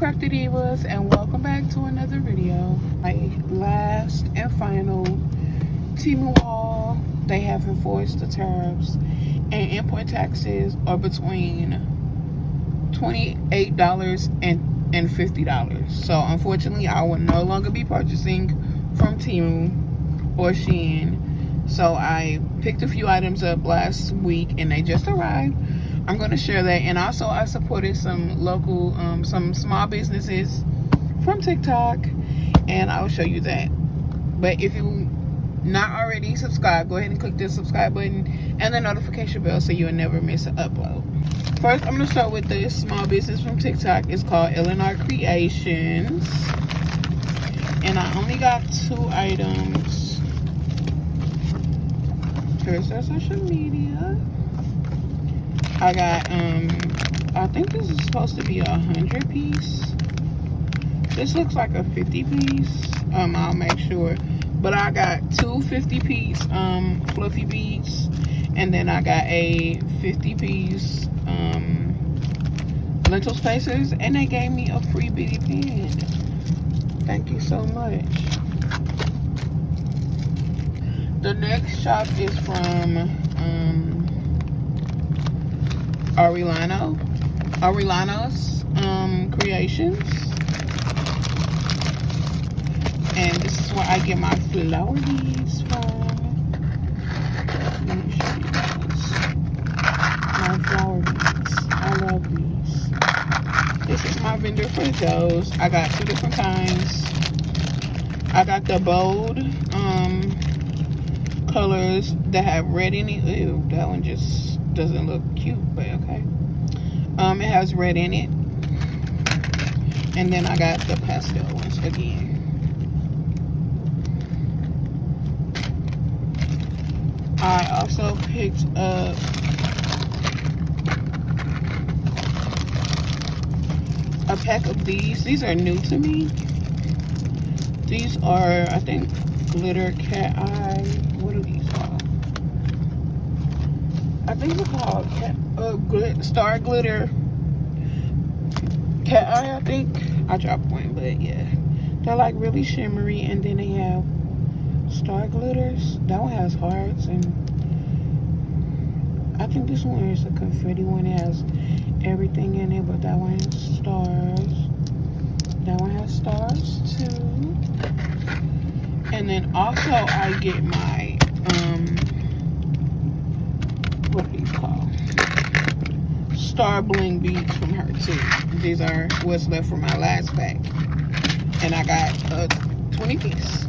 Craft Divas, and welcome back to another video. My last and final Temu Haul. They have enforced the tariffs and import taxes are between $28 and $50. So unfortunately, I will no longer be purchasing from Temu or Shein. So I picked a few items up last week and they just arrived. I'm going to share that, and also I supported some local some small businesses from TikTok, and I'll show you that. But if you not already subscribed, go ahead and click the subscribe button and the notification bell so you'll never miss an upload. First, I'm going to start with this small business from TikTok. It's called Illinois Creations, and I only got 2 items. Here's their social media. I got I think this is supposed to be 100 piece. This looks like a 50 piece. I'll make sure. But I got 2 50 piece fluffy beads, and then I got a 50 piece lentil spacers, and they gave me a free bitty pen. Thank you so much. The next shop is from Aureliano's Creations, and this is where I get my flower beads from. Let me show you guys my flower beads. I love these. This is my vendor for those. I got 2 different kinds. I got the bold colors that have red in it. Ew, that one just doesn't look cute, but okay. It has red in it, and then I got the pastel ones again. I also picked up a pack of these. These are new to me. These are, I think, glitter cat eye. What are these called? I think they're called star glitter cat eye, I think. I dropped one, but yeah. They're like really shimmery, and then they have star glitters. That one has hearts, and I think this one is a confetti one. It has everything in it, but that one has stars. That one has stars too. And then also I get my what do you call, star bling beads from her too. These are what's left from my last pack, and I got a 20 piece.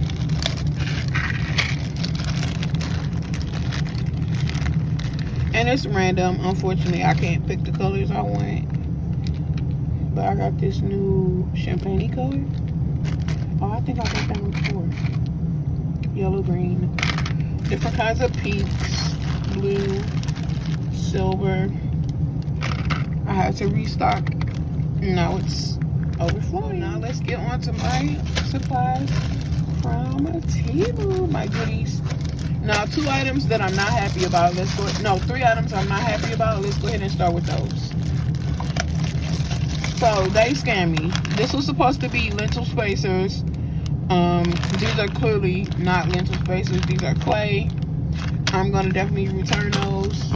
And it's random. Unfortunately, I can't pick the colors I want, but I got this new champagne color. Oh, I think I got that one before. Yellow, green, different kinds of pinks, blue, silver. I had to restock. Now it's overflowing. Now let's get on to my supplies from Temu, my goodies. Now, 2 items that I'm not happy about. 3 items I'm not happy about. Let's go ahead and start with those. So they scammed me. This was supposed to be lentil spacers. These are clearly not lentil spacers. These are clay. I'm gonna definitely return those.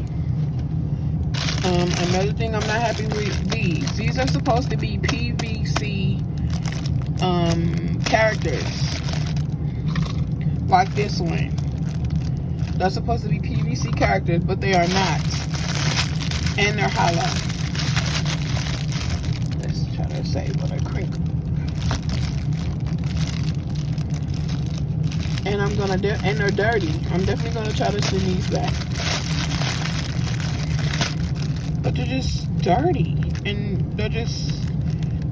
Another thing I'm not happy with, these are supposed to be PVC characters, like this one. They're supposed to be PVC characters, but they are not, and they're hollow. Let's try to save what I crinkle. And and they're dirty. I'm definitely gonna try to send these back. But they're just dirty, and they're just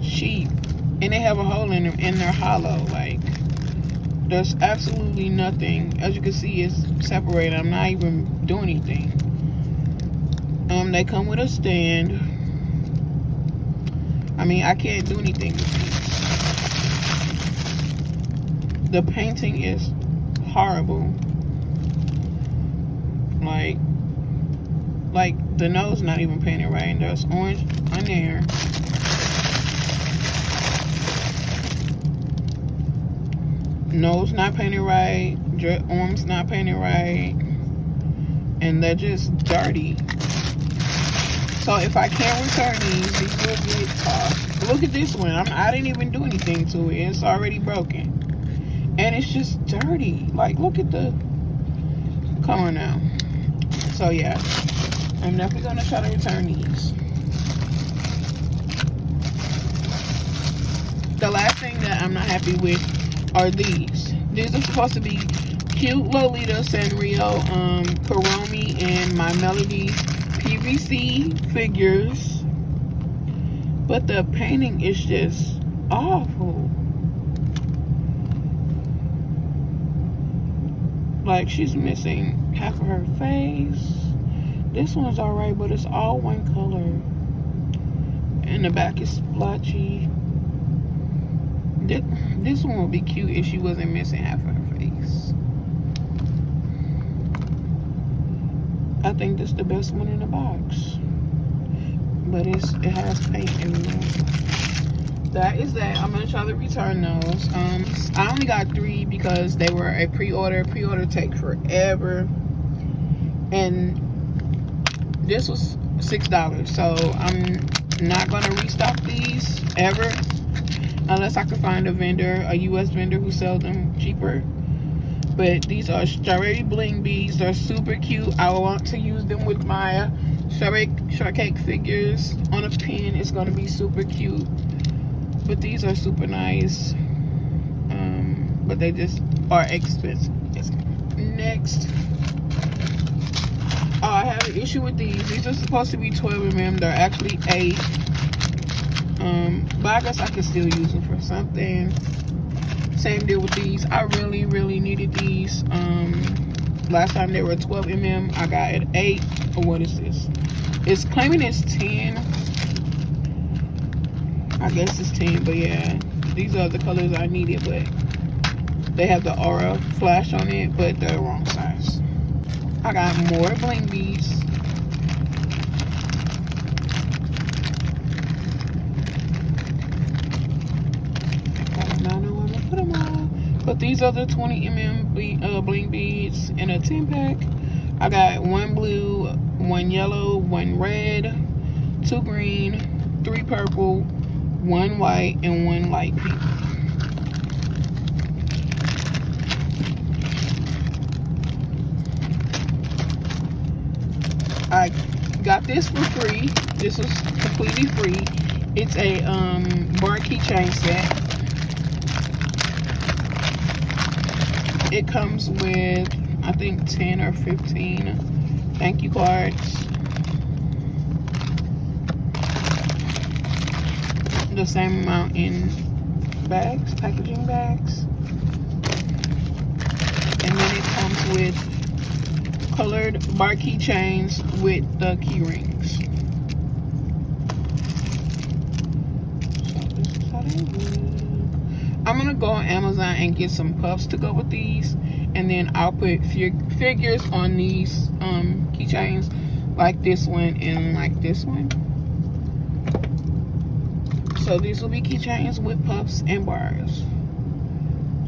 cheap, and they have a hole in them, and they're hollow. Like, there's absolutely nothing. As you can see, it's separated. I'm not even doing anything. They come with a stand. I mean, I can't do anything with these. The painting is horrible. Like the nose not even painted right, and there's orange on there. nose not painted right, arms not painted right, and they're just dirty. So if I can't return these will get tossed. Look at this one. I didn't even do anything to it. It's already broken. And it's just dirty. Like, look at the color now. So yeah, I'm definitely gonna try to return these. The last thing that I'm not happy with are these. These are supposed to be cute Lolita, Sanrio, Karomi, and My Melody PVC figures. But the painting is just awful. Like, she's missing half of her face. This one's alright, but it's all one color. And the back is splotchy. This one would be cute if she wasn't missing half of her face. I think this is the best one in the box. But it has paint everywhere. That is that. I'm gonna try to return those. I only got 3 because they were a pre-order. Pre-order take forever. And this was $6. So I'm not gonna restock these ever. Unless I can find a vendor, a US vendor who sells them cheaper. But these are strawberry bling beads. They're super cute. I want to use them with my strawberry shortcake figures on a pin. It's going to be super cute. But these are super nice. But they just are expensive. Next. Oh, I have an issue with these. These are supposed to be 12 mm. They're actually 8. But I guess I can still use them for something. Same deal with these. I really needed these. Last time they were 12 mm. I got it 8. Or what is this? It's claiming it's 10. I guess it's 10, but yeah. These are the colors I needed, but they have the aura flash on it, but they're the wrong size. I got more bling beads. But these are the 20 mm bling beads in a 10 pack. I got 1 blue, 1 yellow, 1 red, 2 green, 3 purple, 1 white, and 1 light pink. I got this for free. This was completely free. It's a bar keychain set. It comes with, I think, 10 or 15 thank you cards. The same amount in bags, packaging bags. And then it comes with colored bar keychains with the key rings. So this is how they look. I'm gonna go on Amazon and get some puffs to go with these, and then I'll put figures on these keychains, like this one and like this one. So these will be keychains with puffs and bars.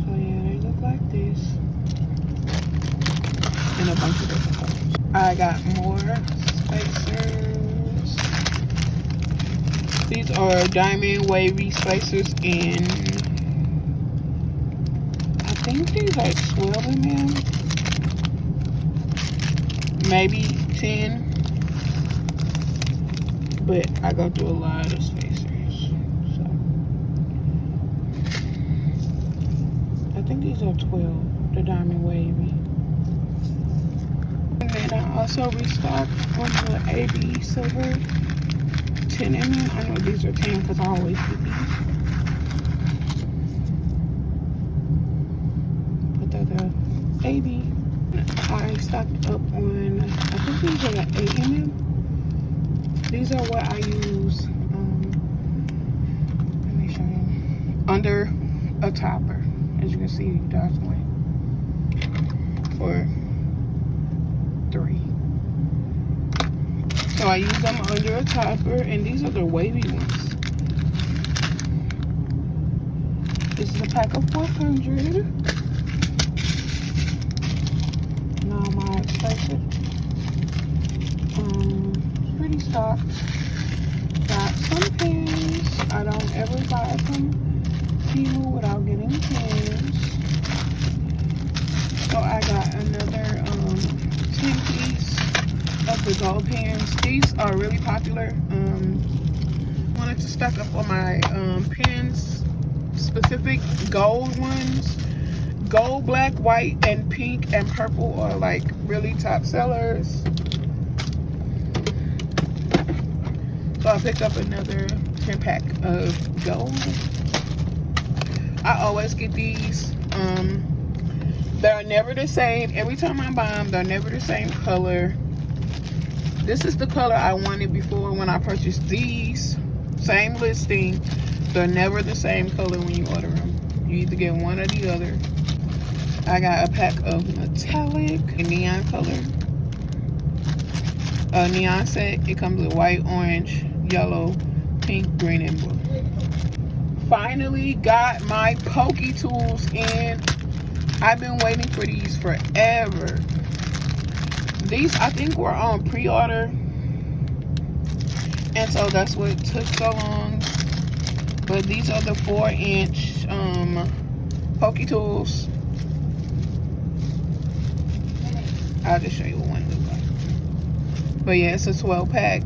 So yeah, they look like this, and a bunch of different colors. I got more spacers. These are diamond wavy spacers in, I think these are 12 mm, maybe 10, but I go through a lot of spacers, so I think these are 12, the diamond wavy. And then I also restocked on the AB silver 10 mm. I know these are 10 because I always get these. AB. I stocked up on, I think these are like 8 mm. These are what I use, let me show you, under a topper. As you can see, that's one for 3. So I use them under a topper, and these are the wavy ones. This is a pack of 100. Now my expensive. It's pretty stocked. Got some pins. I don't ever buy from Temu without getting pins. So I got another 10 piece of the gold pins. These are really popular. Wanted to stock up on my pins, specific gold ones. Gold, black, white, and pink and purple are like really top sellers. So I picked up another 10 pack of gold. I always get these. They're never the same. Every time I buy them, they're never the same color. This is the color I wanted before when I purchased these. Same listing. They're never the same color when you order them. You either get one or the other. I got a pack of metallic and neon color. A neon set. It comes with white, orange, yellow, pink, green, and blue. Finally got my pokey tools in. I've been waiting for these forever. These I think were on pre-order, and so that's what took so long. But these are the 4-inch pokey tools. I'll just show you what one looks like. But yeah, it's a 12 pack.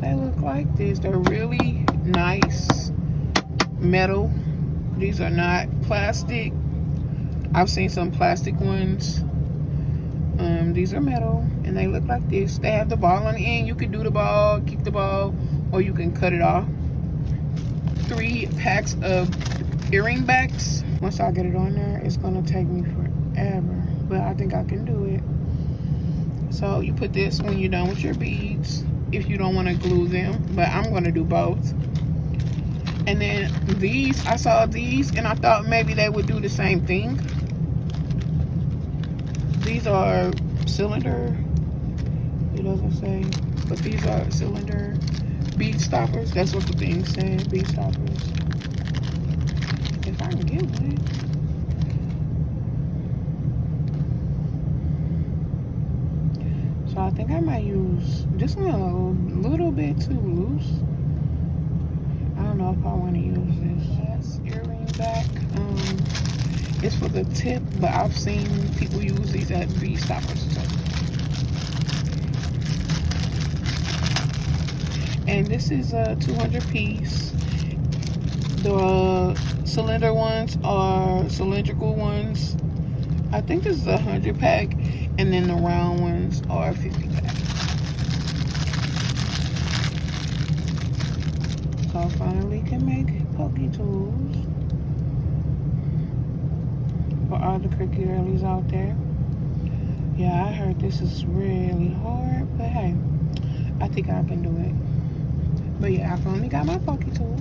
They look like this. They're really nice. Metal. These are not plastic. I've seen some plastic ones. These are metal and they look like this. They have the ball on the end. You can do the ball, keep the ball, or you can cut it off. 3 packs of earring backs. Once I get it on there, it's gonna take me forever, but I think I can do it. So you put this when you're done with your beads, if you don't want to glue them, but I'm gonna do both. And then these, I saw these and I thought maybe they would do the same thing. These are cylinder, it doesn't say, but these are cylinder bead stoppers. That's what the thing said, bead stoppers. If I can get one. So I think I might use this one a little bit too loose. I don't know if I want to use this. That's earring back. It's for the tip, but I've seen people use these at bead stoppers too. And this is a 200 piece. The cylinder ones are cylindrical ones. I think this is a 100 pack, and then the round ones are 50 pack. So I finally can make pokey tools for all the cricket girlies out there. Yeah, I heard this is really hard, but hey, I think I can do it. But yeah, I finally got my pokey tools.